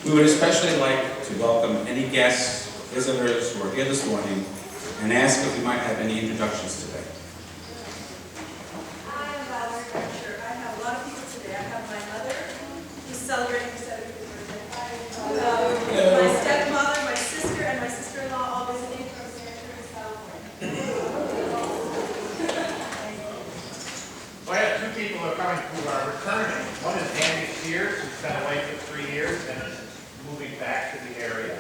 We would especially like to welcome any guests, visitors who are here this morning, and ask if we might have any introductions today. I am Valerie Fletcher. I have a lot of people today. I have my mother, who's celebrating her 75th birthday. My stepmother, my sister, and my sister-in-law all visiting from Santa Cruz, California. Well, I have two people who are coming who are returning. One is Andy Sears, who's been away for 3 years and is moving back to the area.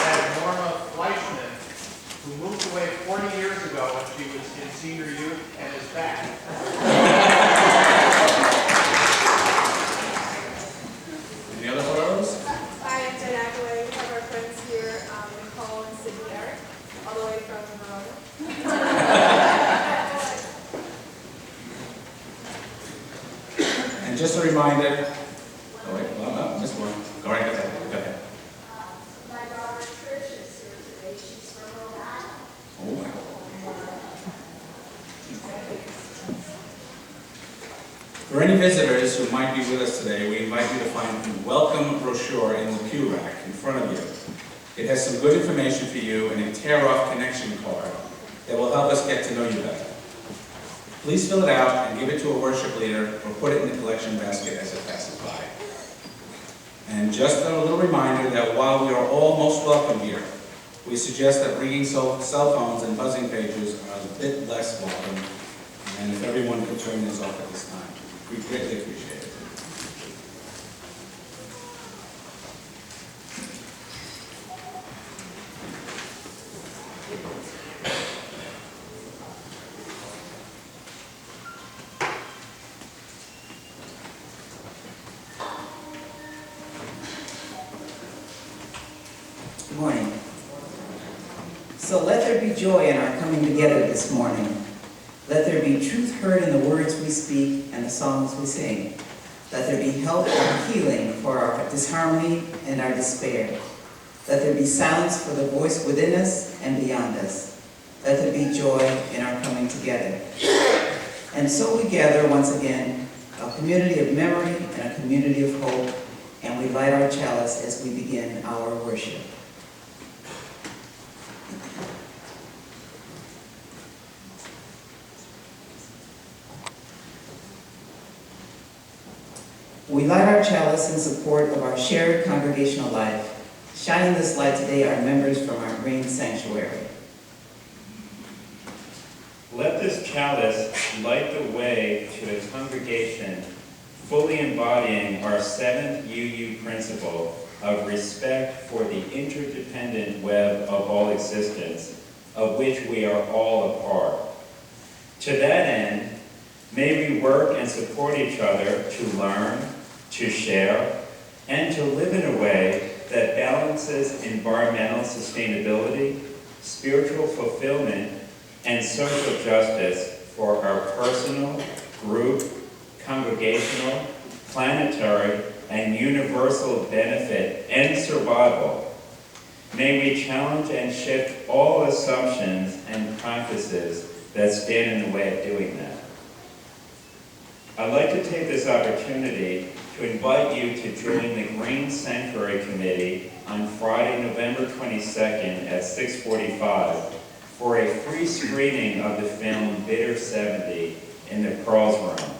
And Norma Fleischman, who moved away 40 years ago when she was in senior youth and is back. Any other hellos? Hi, I'm Jen Ackley. We have our friends here, Nicole and Sydney Eric, all the way from Verona. And just a reminder, oh wait, well, no, missed one. Go right ahead. Go ahead. My daughter Trish is here today. She's from Rhode Island. Oh, wow. For any visitors who might be with us today, we invite you to find the welcome brochure in the pew rack in front of you. It has some good information for you and a tear-off connection card that will help us get to know you better. Please fill it out and give it to a worship leader or put it in the collection basket as it passes by. And just a little reminder that while we are all most welcome here, we suggest that ringing cell phones and buzzing pages are a bit less welcome, and if everyone could turn these off at this time, we greatly appreciate it. Good morning. So let there be joy in our coming together this morning. Let there be truth heard in the words we speak and the songs we sing. Let there be help and healing for our disharmony and our despair. Let there be silence for the voice within us and beyond us. Let there be joy in our coming together. And so we gather once again, a community of memory and a community of hope, and we light our chalice as we begin our worship. We light our chalice in support of our shared congregational life. Shining this light today are members from our green sanctuary. Let this chalice light the way to a congregation fully embodying our 7th UU principle of respect for the interdependent web of all existence, of which we are all a part. To that end, may we work and support each other to learn, to share, and to live in a way that balances environmental sustainability, spiritual fulfillment, and social justice for our personal, group, congregational, planetary, and universal benefit and survival. May we challenge and shift all assumptions and practices that stand in the way of doing that. I'd like to take this opportunity to invite you to join the Green Sanctuary Committee on Friday, November 22nd at 6:45 for a free screening of the film Bitter 70 in the Pearls Room.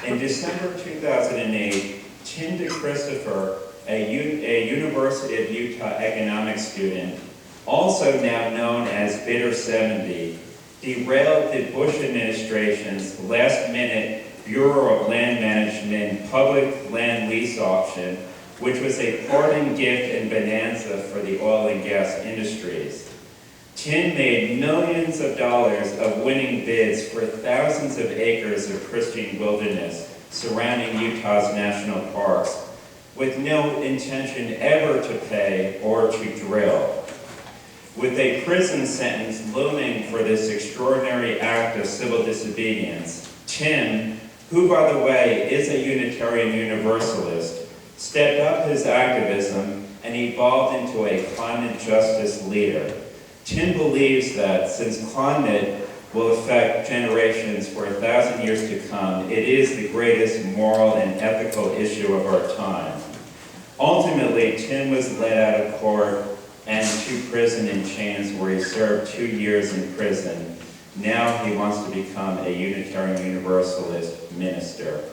In December 2008, Tim DeChristopher, a University of Utah economics student, also now known as Bitter 70, derailed the Bush administration's last-minute Bureau of Land Management public land lease auction, which was a parting gift and bonanza for the oil and gas industries. Tim made millions of dollars of winning bids for thousands of acres of pristine wilderness surrounding Utah's national parks, with no intention ever to pay or to drill. With a prison sentence looming for this extraordinary act of civil disobedience, Tim, who, by the way, is a Unitarian Universalist, stepped up his activism and evolved into a climate justice leader. Tim believes that since climate will affect generations for 1,000 years to come. It is the greatest moral and ethical issue of our time. Ultimately, Tim was led out of court and to prison in chains where he served 2 years in prison. Now he wants to become a Unitarian Universalist minister.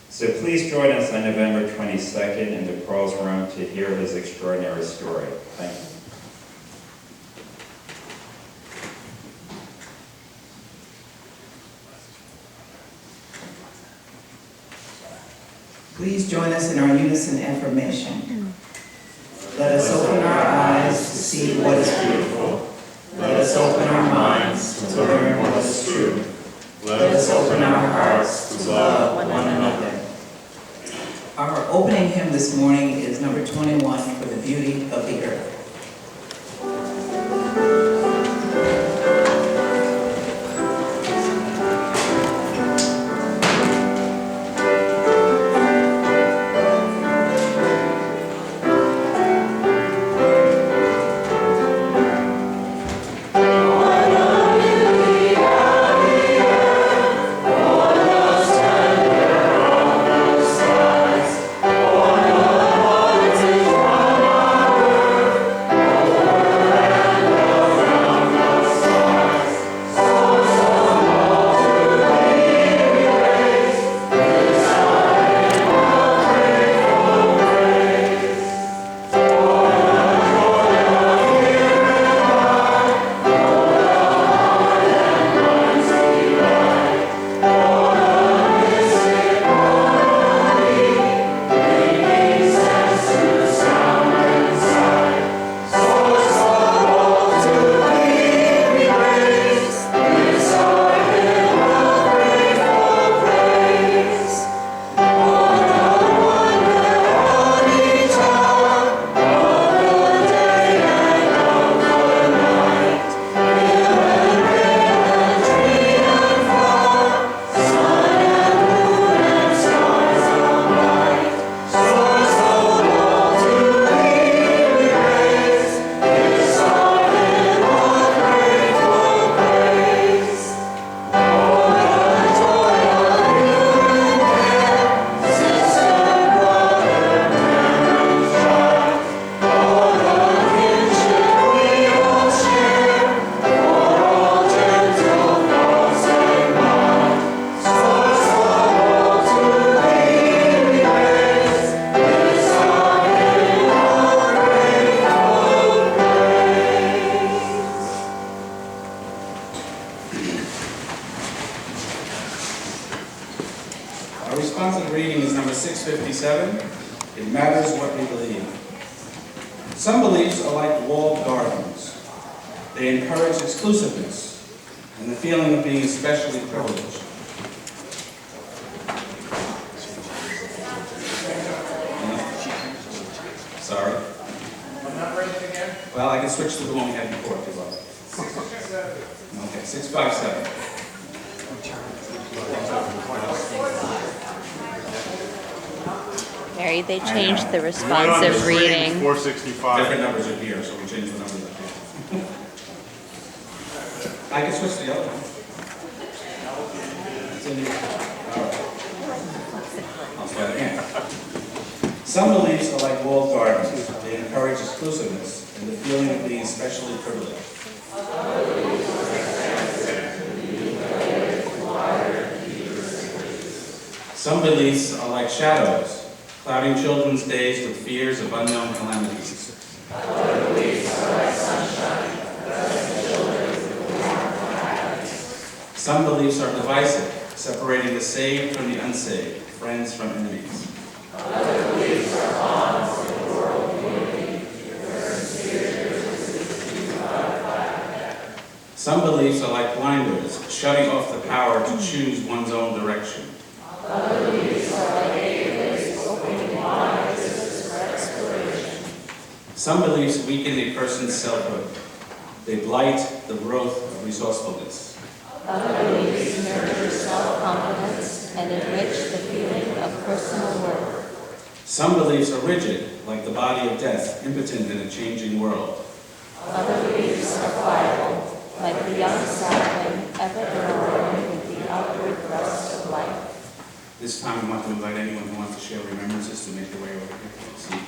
So please join us on November 22nd in the Pearls Room to hear his extraordinary story. Thank you. Please join us in our unison affirmation. Let us open our eyes to see what is beautiful. Let us open our minds to learn what is true. Let us open our hearts to love one another. Our opening hymn this morning is number 21, For the Beauty of the Earth. Our responsive reading is number 657. It matters what we believe. Some beliefs are like walled gardens. They encourage exclusiveness and the feeling of being especially privileged. Sorry. What number is it again? Well, I can switch to the one we had before if you like. 657. Okay, 657. Mary, they changed the responsive reading. 465. Different numbers are here, so we changed the numbers up here. I can switch to the other one. It's in here. All right. I'll try it again. Some beliefs are like walled gardens. They encourage exclusiveness and the feeling of being especially privileged. Some beliefs are like shadows, clouding children's days with fears of unknown calamities. Other beliefs are like sunshine, blessing children with warm calamities. Some beliefs are divisive, separating the saved from the unsaved, friends from enemies. Other beliefs are bonds in the world community, Some beliefs are like blinders, shutting off the power to choose one's own direction. Other beliefs are like gateways, opening minds for exploration. Some beliefs weaken a person's selfhood. They blight the growth of resourcefulness. Other beliefs nurture self-confidence and enrich the feeling of personal worth. Some beliefs are rigid, like the body of death, impotent in a changing world. Other beliefs are pliable, like the young sapling ever in line with the upward thrust of life. This time we want to invite anyone who wants to share remembrances to make their way over here. See.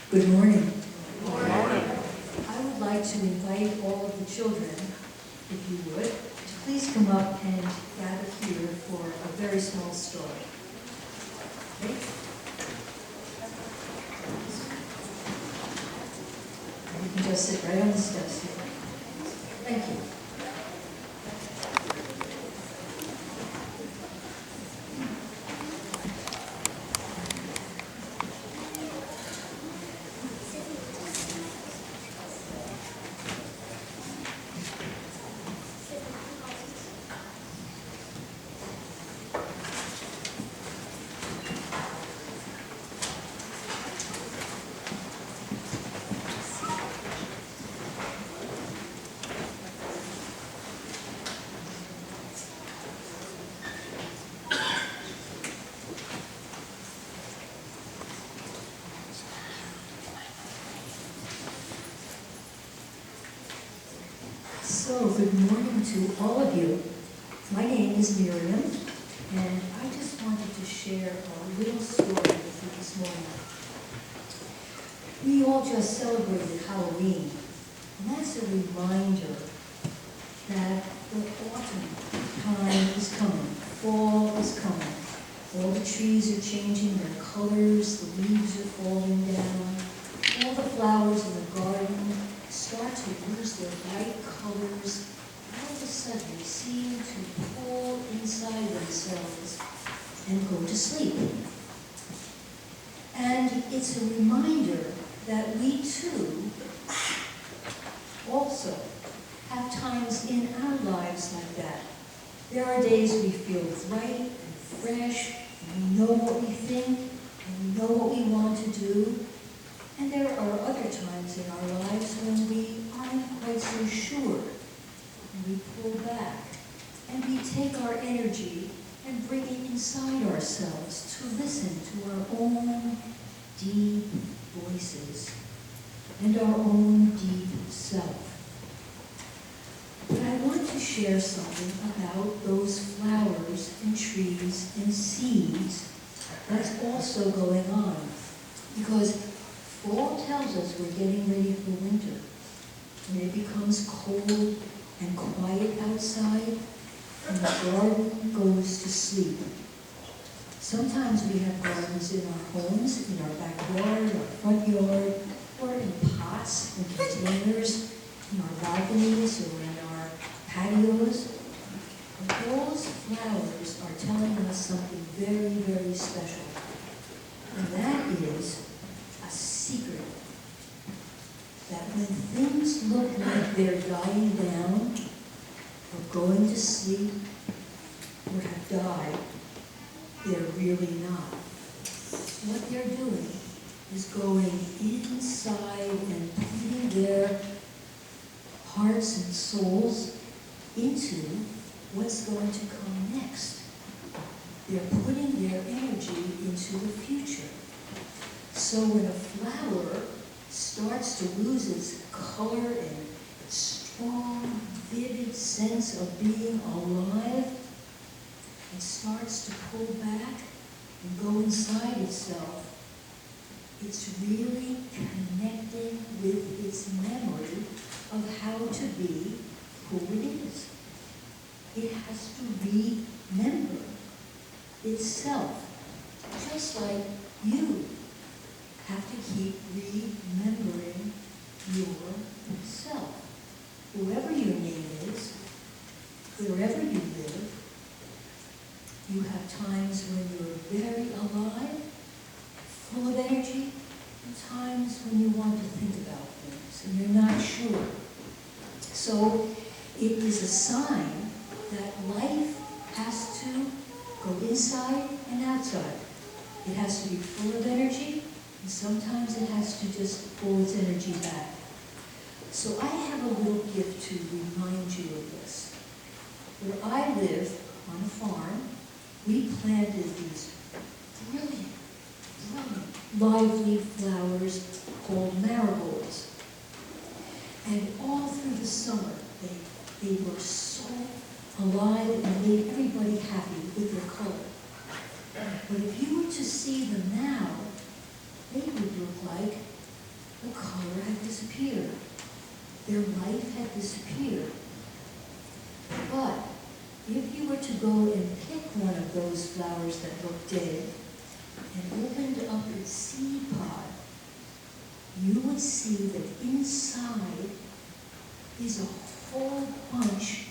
Good morning. Good morning. I would like to invite all of the children, if you would, to please come up and gather here for a very small story. Okay? You can just sit right on the steps here. Thank you. So, good morning to all of you. My name is Miriam, and I just wanted to share a little story with you this morning. We all just celebrated Halloween, and that's a reminder that the autumn time is coming, fall is coming. All the trees are changing their colors, the leaves are falling down, all the flowers in the garden start to lose their bright colors. All of a sudden, they seem to pull inside themselves and go to sleep. And it's a reminder that we too also have times in our lives like that. There are days we feel bright and fresh, and we know what we think, and we know what we want to do. And there are other times in our lives when we aren't quite so sure. And we pull back, and we take our energy and bring it inside ourselves to listen to our own deep voices and our own deep self. But I want to share something about those flowers and trees and seeds that's also going on. Because fall tells us we're getting ready for winter. When it becomes cold and quiet outside, and the garden goes to sleep. Sometimes we have gardens in our homes, in our backyard, our front yard, or in pots and containers, in our balconies or in our patios. And those flowers are telling us something very, very special. And that is a secret. That when things look like they're dying down, or going to sleep, or have died, they're really not. What they're doing is going inside and putting their hearts and souls into what's going to come next. They're putting their energy into the future. So when a flower starts to lose its color and its strong, vivid sense of being alive, and starts to pull back and go inside itself, it's really connecting with its memory of how to be who it is. It has to remember itself, just like you have to keep remembering yourself. Whoever your name is, wherever you live, you have times when you're very alive, full of energy, and times when you want to think about things and you're not sure. So it is a sign that life has to go inside and outside. It has to be full of energy, and sometimes it has to just pull its energy back. So I have a little gift to remind you of this. Where I live on a farm, we planted these brilliant, lively flowers called marigolds. And all through the summer, they were so alive and made everybody happy with their color. But if you were to see them now, they would look like the color had disappeared. Their life had disappeared. But if you were to go and pick one of those flowers that looked dead and opened up its seed pod, you would see that inside is a whole bunch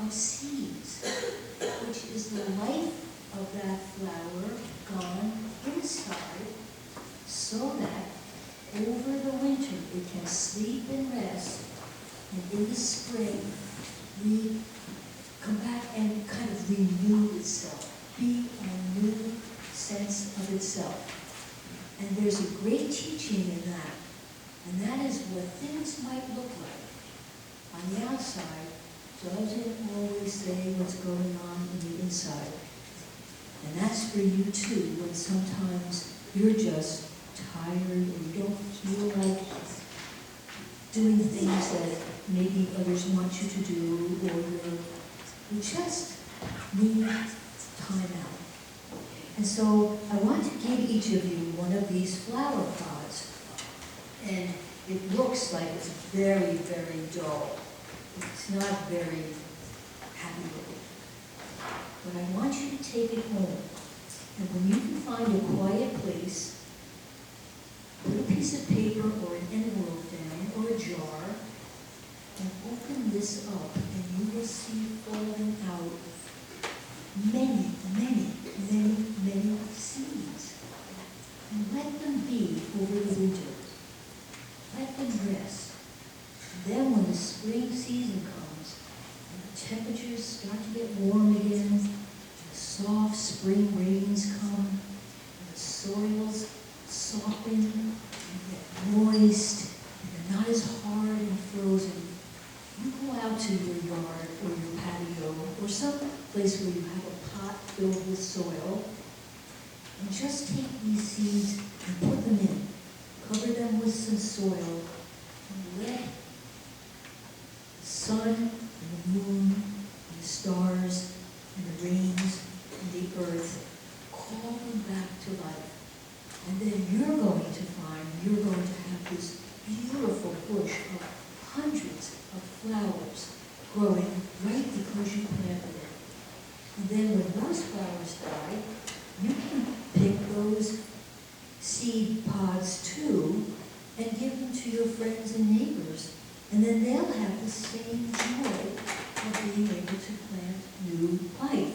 of seeds, which is the life of that flower gone inside, so that over the winter it can sleep and rest, and in the spring we come back and kind of renew itself, be a new sense of itself. And there's a great teaching in that, and that is what things might look like on the outside doesn't always say what's going on in the inside. And that's for you too, when sometimes you're just tired or you don't feel like doing things that maybe others want you to do, or you just need time out. And so I want to give each of you one of these flower pots. And it looks like it's very, very dull. It's not very happy looking. But I want you to take it home. And when you can find a quiet place, put a piece of paper or an envelope down or a jar, and open this up, and you will see falling out many, many, many, many seeds. And let them be over the winter. Let them rest. And then when the spring season comes, and the temperatures start to get warm again, and the soft spring rains come, and the soils soften and get moist, and they're not as hard and frozen, you go out to your yard or your patio or some place where you have a pot filled with soil, and just take these seeds and put them in. Cover them with some soil and let the sun and the moon and the stars and the rains and the earth call them back to life. And then you're going to find you're going to have this beautiful bush of hundreds of flowers growing right because you planted it. And then when those flowers die, you can pick those seed pods too and give them to your friends and neighbors. And then they'll have the same joy of being able to plant new life.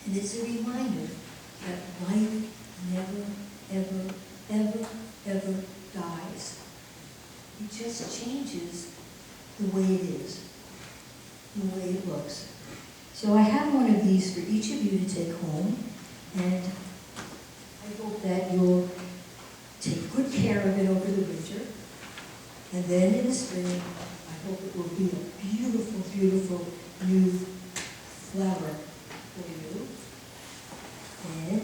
And it's a reminder that life never, ever, ever, ever dies. It just changes the way it is, the way it looks. So I have one of these for each of you to take home, and I hope that you'll take good care of it over the winter, and then in the spring, I hope it will be a beautiful, beautiful new flower for you, and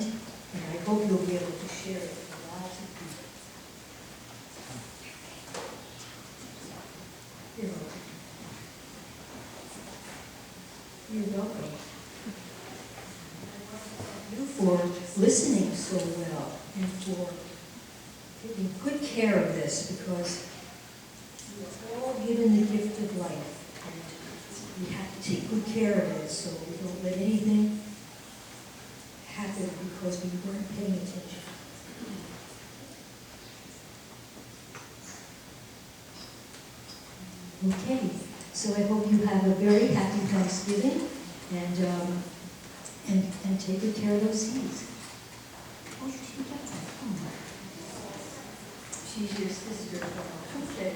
I hope you'll be able to share it with lots of people. You're welcome. You for listening so well and for taking good care of this, because we are all given the gift of life, and we have to take good care of it so we don't let anything happen because we weren't paying attention. Okay, so I hope you have a very happy Thanksgiving, and take good care of those seeds. Oh, she's your sister. Okay.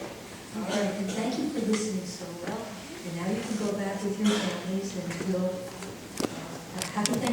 All right, and thank you for listening so well. And now you can go back with your families, and we'll have happy Thanksgiving.